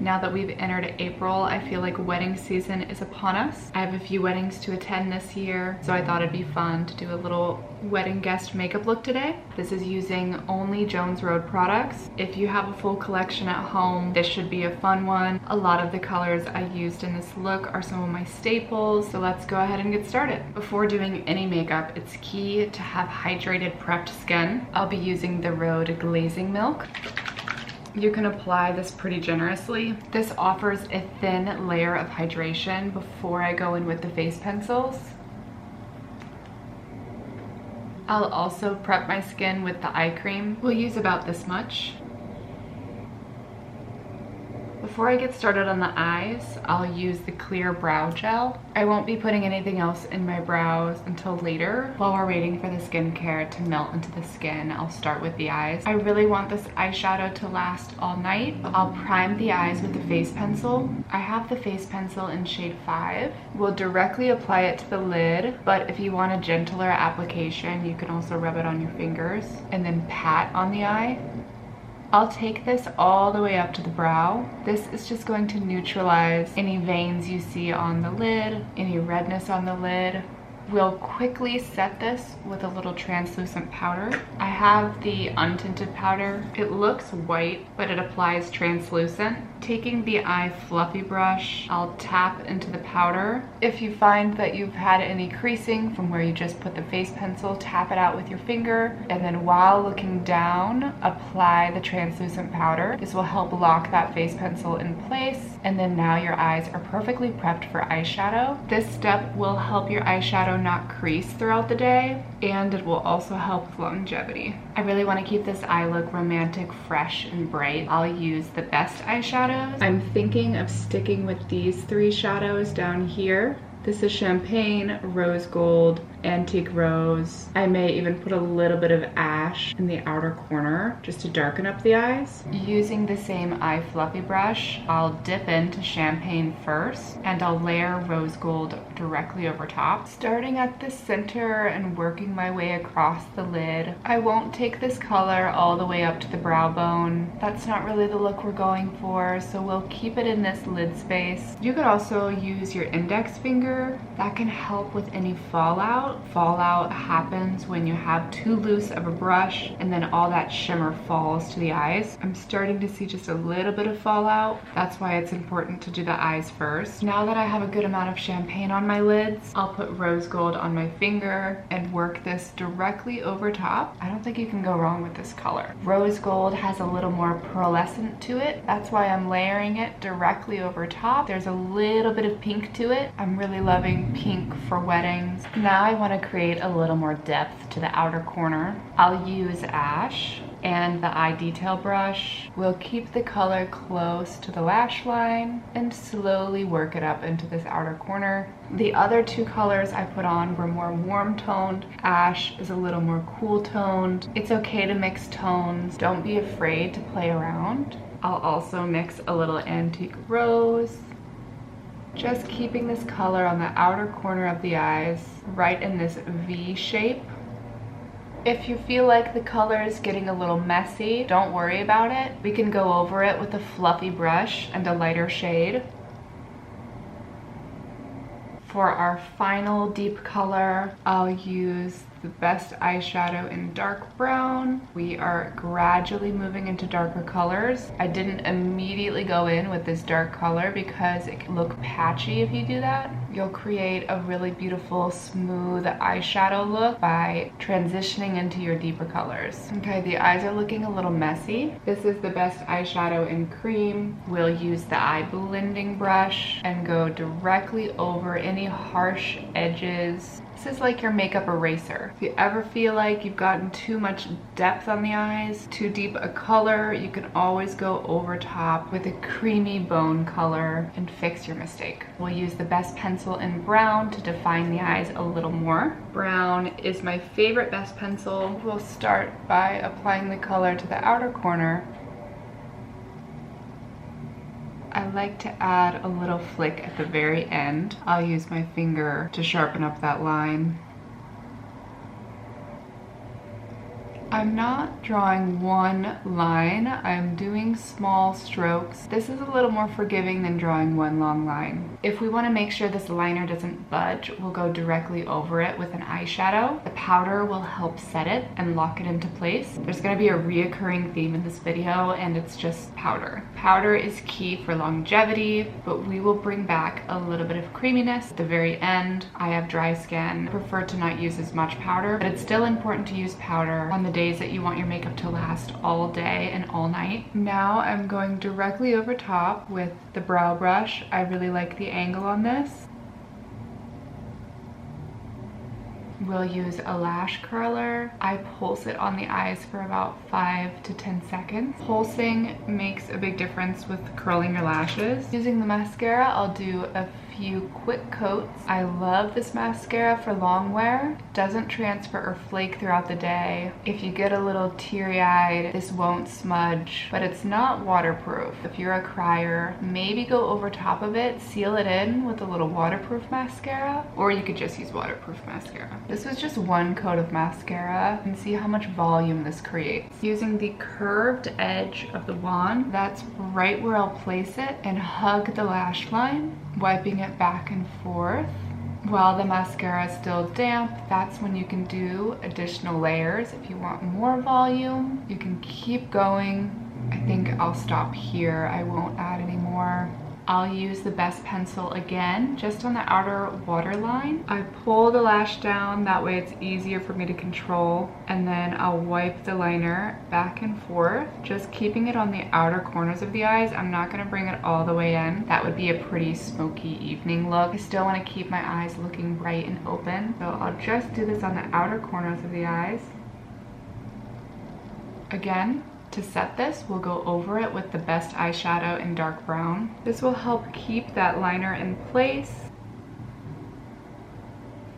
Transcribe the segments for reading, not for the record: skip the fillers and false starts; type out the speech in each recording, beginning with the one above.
Now that we've entered April, I feel like wedding season is upon us. I have a few weddings to attend this year, so I thought it'd be fun to do a little wedding guest makeup look today. This is using only Jones Road products. If you have a full collection at home, this should be a fun one. A lot of the colors I used in this look are some of my staples, so let's go ahead and get started. Before doing any makeup, it's key to have hydrated, prepped skin. I'll be using the Rhode Glazing Milk. You can apply this pretty generously. This offers a thin layer of hydration before I go in with the face pencils. I'll also prep my skin with the eye cream. We'll use about this much. Before I get started on the eyes, I'll use the clear brow gel. I won't be putting anything else in my brows until later. While we're waiting for the skincare to melt into the skin, I'll start with the eyes. I really want this eyeshadow to last all night. I'll prime the eyes with the face pencil. I have the face pencil in shade 5. We'll directly apply it to the lid, but if you want a gentler application, you can also rub it on your fingers and then pat on the eye. I'll take this all the way up to the brow. This is just going to neutralize any veins you see on the lid, any redness on the lid. We'll quickly set this with a little translucent powder. I have the untinted powder. It looks white, but it applies translucent. Taking the eye fluffy brush, I'll tap into the powder. If you find that you've had any creasing from where you just put the face pencil, tap it out with your finger, and then while looking down, apply the translucent powder. This will help lock that face pencil in place, and then now your eyes are perfectly prepped for eyeshadow. This step will help your eyeshadow not crease throughout the day, and it will also help with longevity. I really want to keep this eye look romantic, fresh, and bright. I'll use the best eyeshadows. I'm thinking of sticking with these 3 shadows down here. This is Champagne, Rose Gold, Antique Rose. I may even put a little bit of ash in the outer corner just to darken up the eyes. Using the same eye fluffy brush, I'll dip into Champagne first and I'll layer Rose Gold directly over top. Starting at the center and working my way across the lid. I won't take this color all the way up to the brow bone. That's not really the look we're going for, so we'll keep it in this lid space. You could also use your index finger. That can help with any fallout. Fallout happens when you have too loose of a brush and then all that shimmer falls to the eyes. I'm starting to see just a little bit of fallout. That's why it's important to do the eyes first. Now that I have a good amount of champagne on my lids, I'll put rose gold on my finger and work this directly over top. I don't think you can go wrong with this color. Rose gold has a little more pearlescent to it. That's why I'm layering it directly over top. There's a little bit of pink to it. I'm really loving pink for weddings. Now I want to create a little more depth to the outer corner. I'll use ash and the eye detail brush. We'll keep the color close to the lash line and slowly work it up into this outer corner. The other 2 colors I put on were more warm toned. Ash is a little more cool toned. It's okay to mix tones. Don't be afraid to play around. I'll also mix a little Antique Rose. Just keeping this color on the outer corner of the eyes, right in this V shape. If you feel like the color is getting a little messy, don't worry about it. We can go over it with a fluffy brush and a lighter shade. For our final deep color, I'll use the best eyeshadow in dark brown. We are gradually moving into darker colors. I didn't immediately go in with this dark color because it can look patchy if you do that. You'll create a really beautiful, smooth eyeshadow look by transitioning into your deeper colors. Okay, the eyes are looking a little messy. This is the best eyeshadow in cream. We'll use the eye blending brush and go directly over any harsh edges. This is like your makeup eraser. If you ever feel like you've gotten too much depth on the eyes, too deep a color, you can always go over top with a creamy bone color and fix your mistake. We'll use the best pencil in brown to define the eyes a little more. Brown is my favorite best pencil. We'll start by applying the color to the outer corner. I like to add a little flick at the very end. I'll use my finger to sharpen up that line. I'm not drawing one line, I'm doing small strokes. This is a little more forgiving than drawing one long line. If we want to make sure this liner doesn't budge, we'll go directly over it with an eyeshadow. The powder will help set it and lock it into place. There's going to be a reoccurring theme in this video, and it's just powder. Powder is key for longevity, but we will bring back a little bit of creaminess at the very end. I have dry skin, I prefer to not use as much powder, but it's still important to use powder on the days that you want your makeup to last all day and all night. Now I'm going directly over top with the brow brush. I really like the angle on this. We'll use a lash curler. I pulse it on the eyes for about 5 to 10 seconds. Pulsing makes a big difference with curling your lashes. Using the mascara, I'll do a few quick coats. I love this mascara for long wear. It doesn't transfer or flake throughout the day. If you get a little teary-eyed, this won't smudge, but it's not waterproof. If you're a crier, maybe go over top of it, seal it in with a little waterproof mascara, or you could just use waterproof mascara. This was just one coat of mascara, and see how much volume this creates. Using the curved edge of the wand, that's right where I'll place it, and hug the lash line, wiping it back and forth. While the mascara is still damp, that's when you can do additional layers. If you want more volume, you can keep going. I think I'll stop here. I won't add any more. I'll use the Best pencil again, just on the outer waterline. I pull the lash down, that way it's easier for me to control, and then I'll wipe the liner back and forth, just keeping it on the outer corners of the eyes. I'm not gonna bring it all the way in. That would be a pretty smoky evening look. I still wanna keep my eyes looking bright and open, so I'll just do this on the outer corners of the eyes. Again, to set this, we'll go over it with the Best eyeshadow in dark brown. This will help keep that liner in place.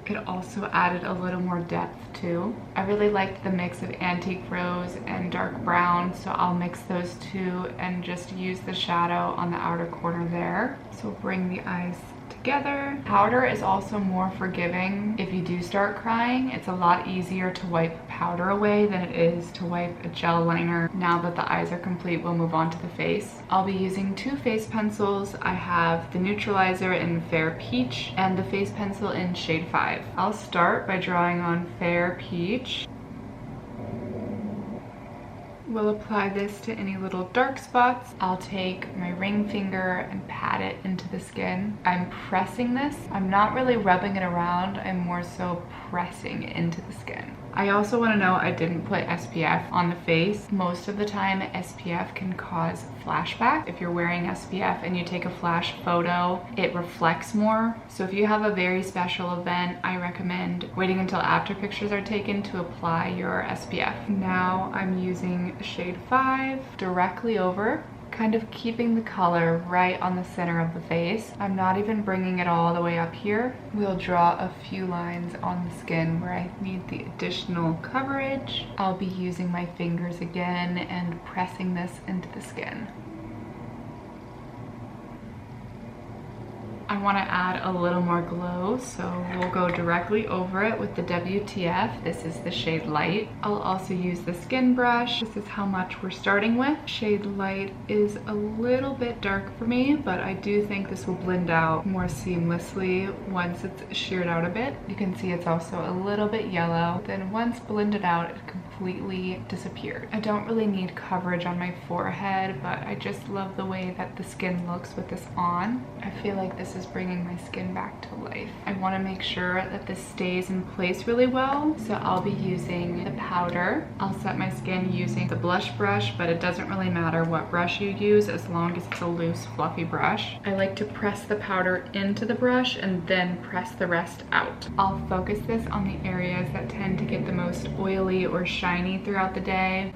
It also added a little more depth too. I really liked the mix of antique rose and dark brown, so I'll mix those two and just use the shadow on the outer corner there. So bring the eyes together. Powder is also more forgiving. If you do start crying, it's a lot easier to wipe powder away than it is to wipe a gel liner. Now that the eyes are complete, we'll move on to the face. I'll be using two face pencils. I have the neutralizer in Fair Peach and the face pencil in shade 5. I'll start by drawing on Fair Peach. We'll apply this to any little dark spots. I'll take my ring finger and pat it into the skin. I'm pressing this. I'm not really rubbing it around. I'm more so pressing into the skin. I also want to know I didn't put SPF on the face. Most of the time SPF can cause flashback. If you're wearing SPF and you take a flash photo, it reflects more. So if you have a very special event, I recommend waiting until after pictures are taken to apply your SPF. Now I'm using shade 5 directly over, kind of keeping the color right on the center of the face. I'm not even bringing it all the way up here. We'll draw a few lines on the skin where I need the additional coverage. I'll be using my fingers again and pressing this into the skin. I want to add a little more glow, so we'll go directly over it with the WTF. This is the shade Light. I'll also use the skin brush. This is how much we're starting with. Shade Light is a little bit dark for me, but I do think this will blend out more seamlessly once it's sheared out a bit. You can see it's also a little bit yellow. Then once blended out, it completely disappeared. I don't really need coverage on my forehead, but I just love the way that the skin looks with this on. I feel like this is bringing my skin back to life. I want to make sure that this stays in place really well, so I'll be using the powder. I'll set my skin using the blush brush, but it doesn't really matter what brush you use as long as it's a loose, fluffy brush. I like to press the powder into the brush and then press the rest out. I'll focus this on the areas that tend to get the most oily or shiny throughout the day.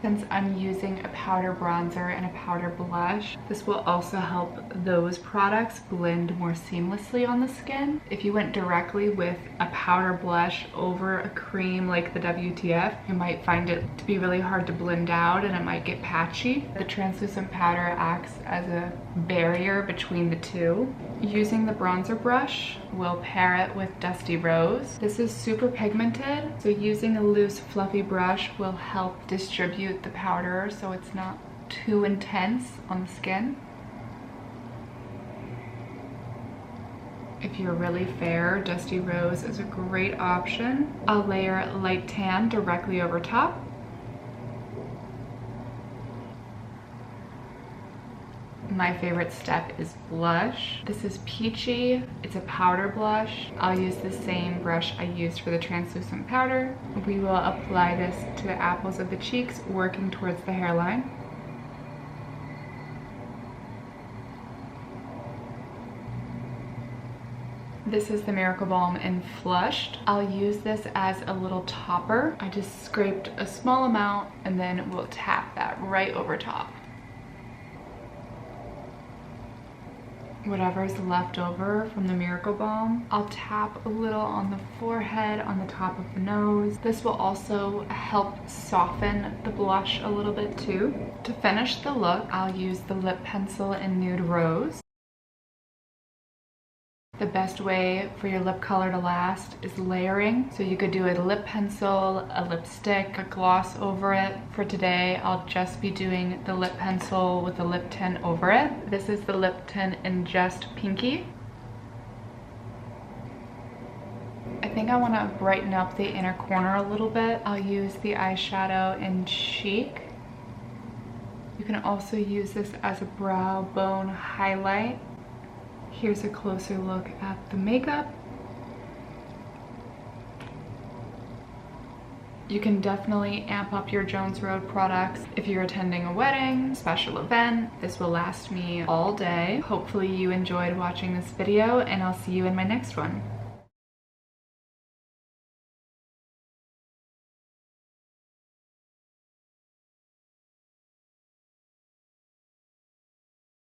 Since I'm using a powder bronzer and a powder blush, this will also help those products blend more seamlessly on the skin. If you went directly with a powder blush over a cream like the WTF, you might find it to be really hard to blend out and it might get patchy. The translucent powder acts as a barrier between the two. Using the bronzer brush, we'll pair it with Dusty Rose. This is super pigmented, so using a loose fluffy brush will help distribute the powder so it's not too intense on the skin. If you're really fair, Dusty Rose is a great option. I'll layer light tan directly over top. My favorite step is blush. This is Peachy. It's a powder blush. I'll use the same brush I used for the translucent powder. We will apply this to the apples of the cheeks, working towards the hairline. This is the Miracle Balm in Flushed. I'll use this as a little topper. I just scraped a small amount and then we'll tap that right over top. Whatever's left over from the Miracle Balm, I'll tap a little on the forehead, on the top of the nose. This will also help soften the blush a little bit too. To finish the look, I'll use the lip pencil in Nude Rose. The best way for your lip color to last is layering. So you could do a lip pencil, a lipstick, a gloss over it. For today, I'll just be doing the lip pencil with the lip tint over it. This is the lip tint in Just Pinky. I think I want to brighten up the inner corner a little bit. I'll use the eyeshadow in Chic. You can also use this as a brow bone highlight. Here's a closer look at the makeup. You can definitely amp up your Jones Road products if you're attending a wedding, special event. This will last me all day. Hopefully you enjoyed watching this video and I'll see you in my next one.